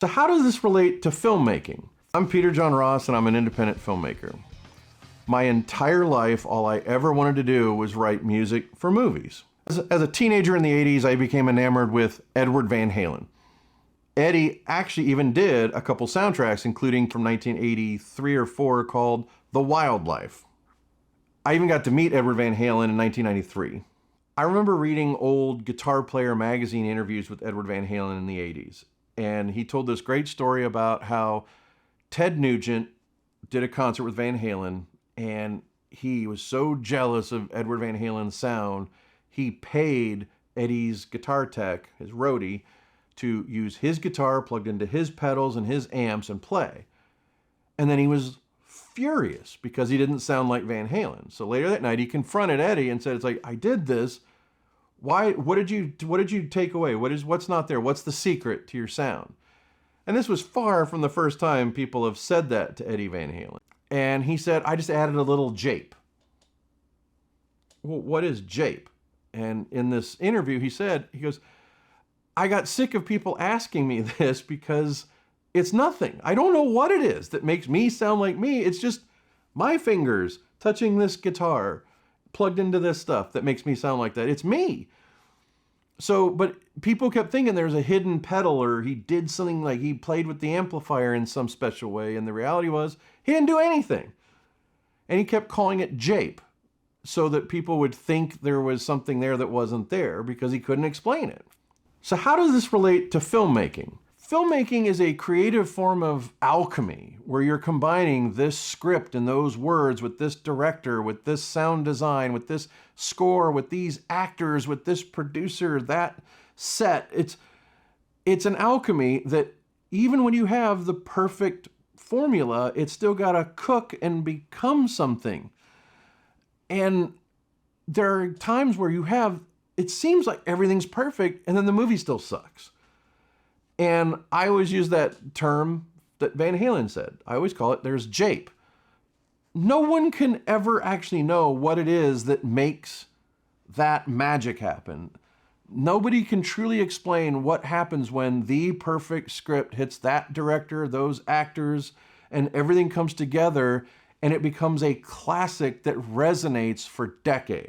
So how does this relate to filmmaking? I'm Peter John Ross and I'm an independent filmmaker. My entire life, all I ever wanted to do was write music for movies. As a teenager in the 80s, I became enamored with Edward Van Halen. Eddie actually even did a couple soundtracks, including from 1983 or 4 called The Wildlife. I even got to meet Edward Van Halen in 1993. I remember reading old Guitar Player magazine interviews with Edward Van Halen in the 80s. And he told this great story about how Ted Nugent did a concert with Van Halen, and he was so jealous of Edward Van Halen's sound, he paid Eddie's guitar tech, his roadie, to use his guitar plugged into his pedals and his amps and play. And then he was furious because he didn't sound like Van Halen. So later that night, he confronted Eddie and said, "It's like, I did this. Why? What did you take away? What's not there? What's the secret to your sound?" And this was far from the first time people have said that to Eddie Van Halen. And he said, "I just added a little Jape." Well, what is Jape? And in this interview, he goes, "I got sick of people asking me this because it's nothing. I don't know what it is that makes me sound like me. It's just my fingers touching this guitar plugged into this stuff that makes me sound like that. It's me." So, but people kept thinking there's a hidden pedal or he did something, like he played with the amplifier in some special way. And the reality was he didn't do anything. And he kept calling it Jape so that people would think there was something there that wasn't there because he couldn't explain it. So how does this relate to filmmaking? Filmmaking is a creative form of alchemy where you're combining this script and those words with this director, with this sound design, with this score, with these actors, with this producer, that set. It's an alchemy that even when you have the perfect formula, it's still got to cook and become something. And there are times where it seems like everything's perfect and then the movie still sucks. And I always use that term that Van Halen said. I always call it, there's Jape. No one can ever actually know what it is that makes that magic happen. Nobody can truly explain what happens when the perfect script hits that director, those actors, and everything comes together and it becomes a classic that resonates for decades.